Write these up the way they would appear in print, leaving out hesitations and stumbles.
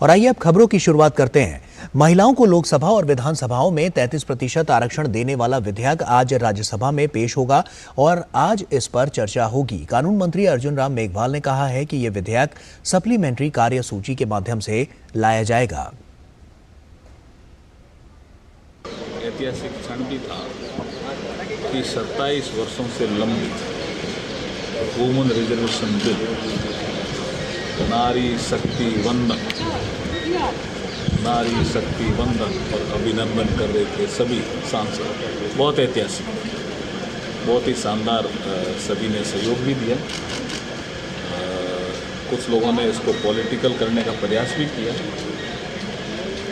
और आइए अब खबरों की शुरुआत करते हैं। महिलाओं को लोकसभा और विधानसभाओं में 33% आरक्षण देने वाला विधेयक आज राज्यसभा में पेश होगा और आज इस पर चर्चा होगी। कानून मंत्री अर्जुन राम मेघवाल ने कहा है कि यह विधेयक सप्लीमेंट्री कार्यसूची के माध्यम से लाया जाएगा। ऐतिहासिक क्षण भी था कि 27 वर्षों से लंबित वुमेन रिजर्वेशन बिल, नारी शक्ति वंदन और अभिनंदन कर रहे थे सभी सांसद। बहुत ऐतिहासिक, बहुत ही शानदार, सभी ने सहयोग भी दिया। कुछ लोगों ने इसको पॉलिटिकल करने का प्रयास भी किया,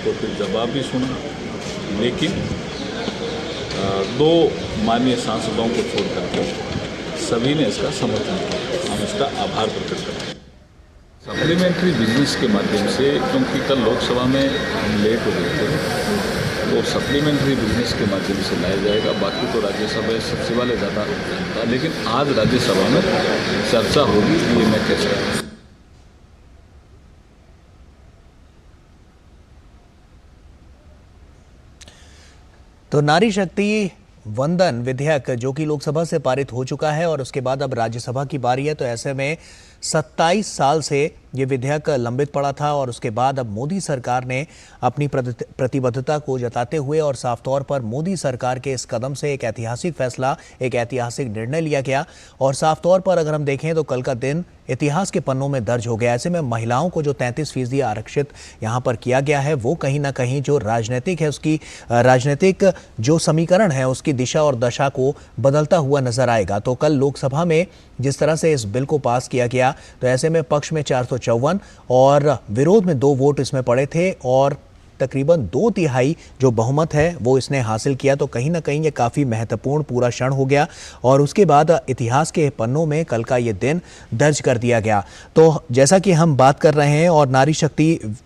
तो फिर जवाब भी सुना, लेकिन दो माननीय सांसदों को छोड़ करके सभी ने इसका समर्थन किया। हम इसका आभार प्रकट करते हैं। सप्लीमेंट्री बिजनेस के माध्यम से, क्योंकि कल लोकसभा में हम लेट हो गए थे, तो सप्लीमेंट्री बिजनेस के माध्यम से लाया जाएगा। बाकी तो राज्यसभा सबसे वाले ज़्यादा जानता, लेकिन आज राज्यसभा में चर्चा होगी, ये मैं कह सकता हूँ। तो नारी शक्ति वंदन विधेयक जो कि लोकसभा से पारित हो चुका है और उसके बाद अब राज्यसभा की बारी है, तो ऐसे में 27 साल से ये विधेयक लंबित पड़ा था और उसके बाद अब मोदी सरकार ने अपनी प्रतिबद्धता को जताते हुए और साफ तौर पर मोदी सरकार के इस कदम से एक ऐतिहासिक फैसला, एक ऐतिहासिक निर्णय लिया गया और साफ तौर पर अगर हम देखें तो कल का दिन इतिहास के पन्नों में दर्ज हो गया। ऐसे में महिलाओं को जो 33% आरक्षित यहाँ पर किया गया है, वो कहीं ना कहीं जो राजनीतिक है, उसकी राजनीतिक जो समीकरण है उसकी दिशा और दशा को बदलता हुआ नजर आएगा। तो कल लोकसभा में जिस तरह से इस बिल को पास किया गया, तो ऐसे में पक्ष में 454 और विरोध में 2 वोट इसमें पड़े थे और तकरीबन 2/3 जो बहुमत है वो इसने हासिल किया। तो कहीं ना कहीं ये काफ़ी महत्वपूर्ण पूरा क्षण हो गया और उसके बाद इतिहास के पन्नों में कल का ये दिन दर्ज कर दिया गया। तो जैसा कि हम बात कर रहे हैं और नारी शक्ति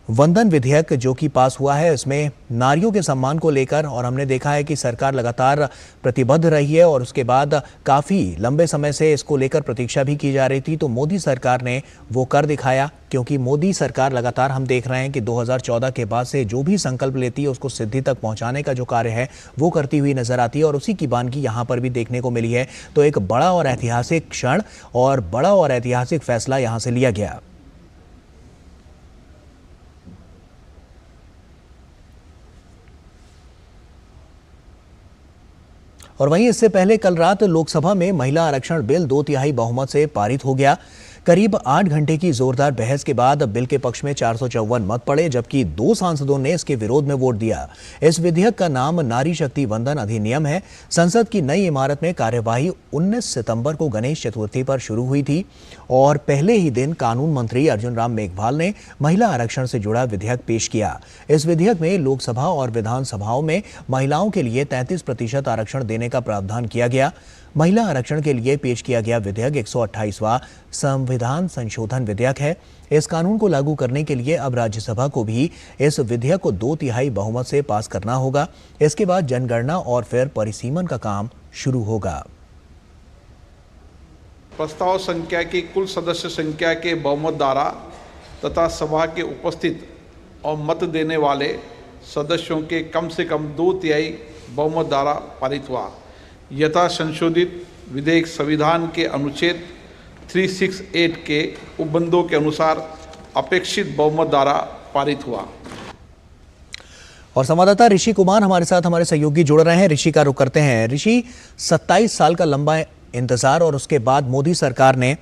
वंदन विधेयक जो कि पास हुआ है, इसमें नारियों के सम्मान को लेकर और हमने देखा है कि सरकार लगातार प्रतिबद्ध रही है और उसके बाद काफ़ी लंबे समय से इसको लेकर प्रतीक्षा भी की जा रही थी। तो मोदी सरकार ने वो कर दिखाया, क्योंकि मोदी सरकार लगातार हम देख रहे हैं कि 2014 के बाद से जो भी संकल्प लेती है उसको सिद्धि तक पहुंचाने का जो कार्य है वो करती हुई नजर आती है और उसी की बानगी यहाँ पर भी देखने को मिली है। तो एक बड़ा और ऐतिहासिक क्षण और बड़ा और ऐतिहासिक फैसला यहाँ से लिया गया। और वहीं इससे पहले कल रात लोकसभा में महिला आरक्षण बिल 2/3 बहुमत से पारित हो गया। करीब 8 घंटे की जोरदार बहस के बाद बिल के पक्ष में 454 मत पड़े, जबकि 2 सांसदों ने इसके विरोध में वोट दिया। इस विधेयक का नाम नारी शक्ति वंदन अधिनियम है। संसद की नई इमारत में कार्यवाही 19 सितंबर को गणेश चतुर्थी पर शुरू हुई थी और पहले ही दिन कानून मंत्री अर्जुन राम मेघवाल ने महिला आरक्षण से जुड़ा विधेयक पेश किया। इस विधेयक में लोकसभा और विधानसभाओं में महिलाओं के लिए 33% आरक्षण देने का प्रावधान किया गया। महिला आरक्षण के लिए पेश किया गया विधेयक 128वां संविधान संशोधन विधेयक है। इस कानून को लागू करने के लिए अब राज्यसभा को भी इस विधेयक को 2/3 बहुमत से पास करना होगा। इसके बाद जनगणना और फिर परिसीमन का काम शुरू होगा। प्रस्ताव संख्या की कुल सदस्य संख्या के बहुमत द्वारा तथा सभा के उपस्थित और मत देने वाले सदस्यों के कम से कम 2/3 बहुमत द्वारा पारित हुआ। यथा संशोधित विधेयक संविधान के अनुच्छेद 368 के उपबंधों के अनुसार अपेक्षित बहुमत द्वारा पारित हुआ। और संवाददाता ऋषि कुमार हमारे साथ, हमारे सहयोगी जुड़ रहे हैं। ऋषि का रुख करते हैं। ऋषि, 27 साल का लंबा इंतजार और उसके बाद मोदी सरकार ने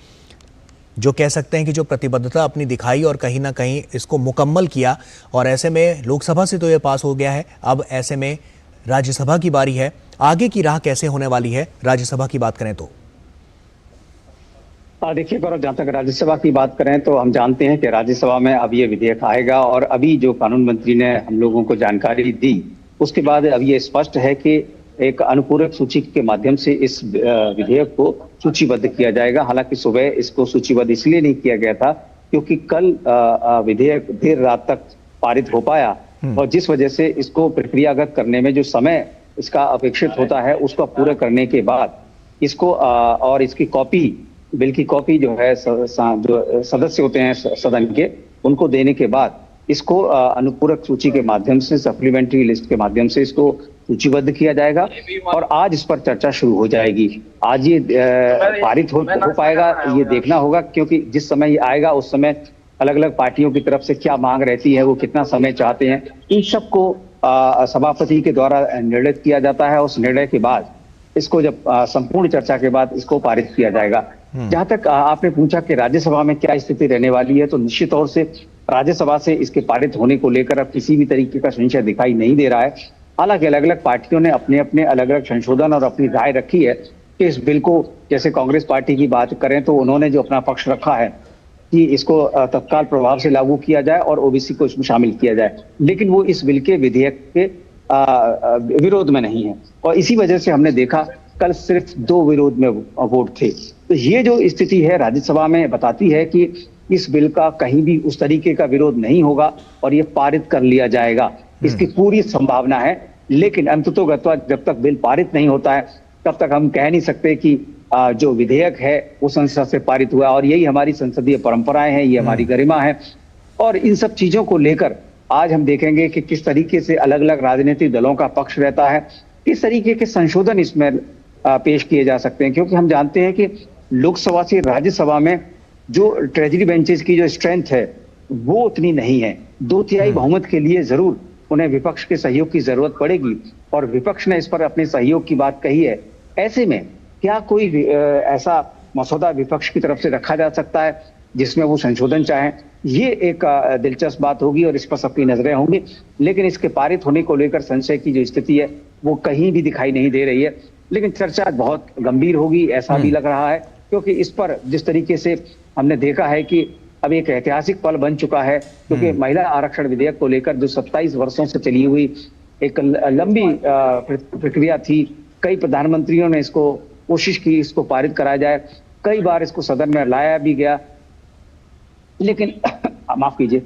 जो कह सकते हैं कि जो प्रतिबद्धता अपनी दिखाई और कहीं ना कहीं इसको मुकम्मल किया और ऐसे में लोकसभा से तो ये पास हो गया है, अब ऐसे में राज्यसभा की बारी है। आगे की राह कैसे होने वाली है राज्यसभा की बात करें तो? देखिए गौरव, जहाँ तक राज्यसभा की बात करें तो हम जानते हैं कि राज्यसभा में अब ये विधेयक आएगा और अभी जो कानून मंत्री ने हम लोगों को जानकारी दी उसके बाद अब ये स्पष्ट है कि एक अनुपूरक सूची के माध्यम से इस विधेयक को सूचीबद्ध किया जाएगा। हालांकि सुबह इसको सूचीबद्ध इसलिए नहीं किया गया था क्योंकि कल विधेयक देर रात तक पारित हो पाया और जिस वजह से इसको प्रक्रियागत करने में जो समय इसका अपेक्षित होता है उसको पूरा करने के बाद इसको और इसकी कॉपी, बिल की कॉपी जो है जो सदस्य होते हैं सदन के उनको देने के बाद इसको अनुपूरक सूची के माध्यम से, सप्लीमेंट्री लिस्ट के माध्यम से इसको सूचीबद्ध किया जाएगा और आज इस पर चर्चा शुरू हो जाएगी। आज ये पारित हो पाएगा ये देखना होगा, क्योंकि जिस समय ये आएगा उस समय अलग अलग पार्टियों की तरफ से क्या मांग रहती है, वो कितना समय चाहते हैं, इन सबको सभापति के द्वारा निर्णित किया जाता है। उस निर्णय के बाद इसको जब संपूर्ण चर्चा के बाद इसको पारित किया जाएगा। जहां तक आपने पूछा कि राज्यसभा में क्या स्थिति रहने वाली है, तो निश्चित तौर से राज्यसभा से इसके पारित होने को लेकर अब किसी भी तरीके का संशय दिखाई नहीं दे रहा है। हालांकि अलग अलग पार्टियों ने अपने अपने अलग अलग संशोधन और अपनी राय रखी है कि इस बिल को, जैसे कांग्रेस पार्टी की बात करें तो उन्होंने जो अपना पक्ष रखा है कि इसको तत्काल प्रभाव से लागू किया जाए और ओबीसी को इसमें शामिल किया जाए, लेकिन वो इस बिल के विधेयक के विरोध में नहीं है। और इसी वजह से हमने देखा कल सिर्फ 2 विरोध में वोट थे। तो ये जो स्थिति है राज्यसभा में बताती है कि इस बिल का कहीं भी उस तरीके का विरोध नहीं होगा और ये पारित कर लिया जाएगा, इसकी पूरी संभावना है। लेकिन अंततोगत्वा जब तक बिल पारित नहीं होता है तब तक हम कह नहीं सकते कि जो विधेयक है वो संसद से पारित हुआ। और यही हमारी संसदीय परंपराएं हैं, ये हमारी गरिमा है। और इन सब चीजों को लेकर आज हम देखेंगे कि किस तरीके से अलग अलग राजनीतिक दलों का पक्ष रहता है, किस तरीके के संशोधन इसमें पेश किए जा सकते हैं। क्योंकि हम जानते हैं कि लोकसभा से राज्यसभा में जो ट्रेजरी बेंचेस की जो स्ट्रेंथ है वो उतनी नहीं है। 2/3 बहुमत के लिए जरूर उन्हें विपक्ष के सहयोग की जरूरत पड़ेगी और विपक्ष ने इस पर अपने सहयोग की बात कही है। ऐसे में क्या कोई ऐसा मसौदा विपक्ष की तरफ से रखा जा सकता है जिसमें वो संशोधन चाहें? ये एक दिलचस्प बात होगी और इस पर सबकी नजरें होंगी। लेकिन इसके पारित होने को लेकर संशय की जो स्थिति है वो कहीं भी दिखाई नहीं दे रही है। लेकिन चर्चा बहुत गंभीर होगी ऐसा भी लग रहा है, क्योंकि इस पर जिस तरीके से हमने देखा है कि अब एक ऐतिहासिक पल बन चुका है, क्योंकि महिला आरक्षण विधेयक को लेकर जो 27 वर्षों से चली हुई एक लंबी प्रक्रिया थी, कई प्रधानमंत्रियों ने इसको कोशिश की इसको पारित कराया जाए, कई बार इसको सदन में लाया भी गया, लेकिन माफ कीजिए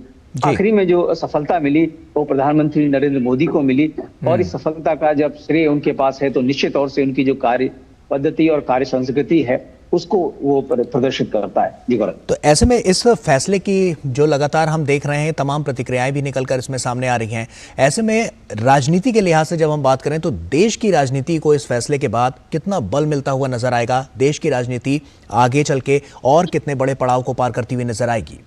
आखिरी में जो सफलता मिली वो प्रधानमंत्री नरेंद्र मोदी को मिली। और इस सफलता का जब श्रेय उनके पास है तो निश्चित तौर से उनकी जो कार्य पद्धति और कार्य संस्कृति है उसको वो प्रदर्शित करता है। जी गौरव। तो ऐसे में इस फैसले की जो लगातार हम देख रहे हैं, तमाम प्रतिक्रियाएं भी निकलकर इसमें सामने आ रही हैं। ऐसे में राजनीति के लिहाज से जब हम बात करें तो देश की राजनीति को इस फैसले के बाद कितना बल मिलता हुआ नजर आएगा? देश की राजनीति आगे चल के और कितने बड़े पड़ाव को पार करती हुई नजर आएगी?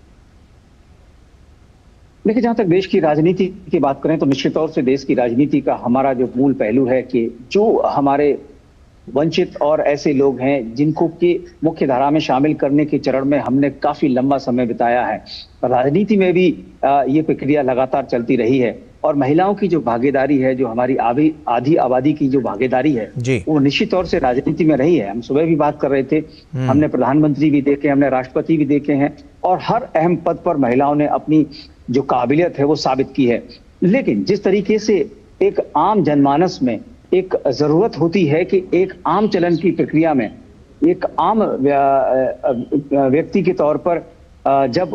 देखिए, जहां तक देश की राजनीति की बात करें तो निश्चित तौर से देश की राजनीति का हमारा जो मूल पहलू है कि जो हमारे वंचित और ऐसे लोग हैं जिनको कि मुख्य धारा में शामिल करने के चरण में हमने काफी लंबा समय बिताया है। राजनीति में भी ये प्रक्रिया लगातार चलती रही है और महिलाओं की जो भागीदारी है, जो हमारी आधी आबादी की जो भागीदारी है वो निश्चित तौर से राजनीति में रही है। हम सुबह भी बात कर रहे थे, हमने प्रधानमंत्री भी देखे, हमने राष्ट्रपति भी देखे हैं और हर अहम पद पर महिलाओं ने अपनी जो काबिलियत है वो साबित की है। लेकिन जिस तरीके से एक आम जनमानस में एक जरूरत होती है कि एक आम चलन की प्रक्रिया में एक आम व्यक्ति के तौर पर जब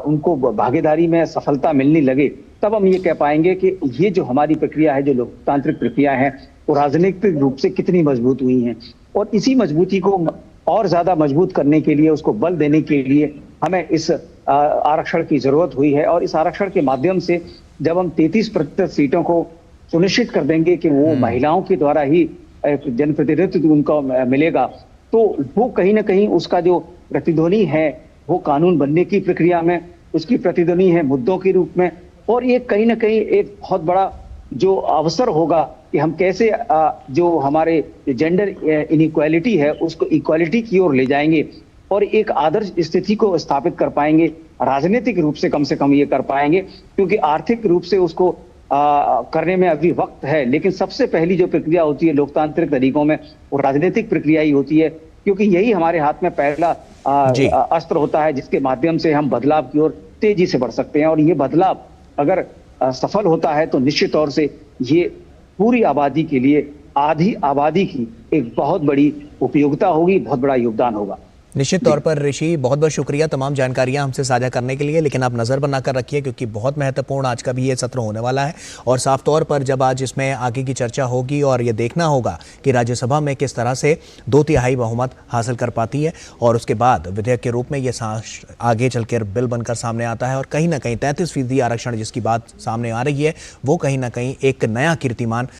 उनको भागीदारी में सफलता मिलने लगे तब हम ये कह पाएंगे कि ये जो हमारी प्रक्रिया है, जो लोकतांत्रिक प्रक्रिया है, वो राजनीतिक रूप से कितनी मजबूत हुई है। और इसी मजबूती को और ज्यादा मजबूत करने के लिए, उसको बल देने के लिए हमें इस आरक्षण की जरूरत हुई है। और इस आरक्षण के माध्यम से जब हम 33% सीटों को सुनिश्चित कर देंगे कि वो महिलाओं के द्वारा ही जनप्रतिनिधित्व उनको मिलेगा, तो वो कहीं ना कहीं उसका जो प्रतिध्वनि है वो कानून बनने की प्रक्रिया में, उसकी प्रतिध्वनि है मुद्दों के रूप में। और ये कहीं ना कहीं एक बहुत बड़ा जो अवसर होगा कि हम कैसे जो हमारे जेंडर इनइक्वालिटी है उसको इक्वालिटी की ओर ले जाएंगे और एक आदर्श स्थिति को स्थापित कर पाएंगे। राजनीतिक रूप से कम ये कर पाएंगे, क्योंकि आर्थिक रूप से उसको करने में अभी वक्त है। लेकिन सबसे पहली जो प्रक्रिया होती है लोकतांत्रिक तरीकों में वो राजनीतिक प्रक्रिया ही होती है, क्योंकि यही हमारे हाथ में पहला अस्त्र होता है जिसके माध्यम से हम बदलाव की ओर तेजी से बढ़ सकते हैं। और ये बदलाव अगर सफल होता है तो निश्चित तौर से ये पूरी आबादी के लिए, आधी आबादी की एक बहुत बड़ी उपयोगिता होगी, बहुत बड़ा योगदान होगा। निश्चित तौर पर ऋषि, बहुत बहुत शुक्रिया तमाम जानकारियां हमसे साझा करने के लिए। लेकिन आप नज़र बनाकर रखिए क्योंकि बहुत महत्वपूर्ण आज का भी ये सत्र होने वाला है और साफ तौर पर जब आज इसमें आगे की चर्चा होगी और ये देखना होगा कि राज्यसभा में किस तरह से 2/3 बहुमत हासिल कर पाती है और उसके बाद विधेयक के रूप में ये आगे चलकर बिल बनकर सामने आता है और कहीं ना कहीं 33% आरक्षण जिसकी बात सामने आ रही है वो कहीं ना कहीं एक नया कीर्तिमान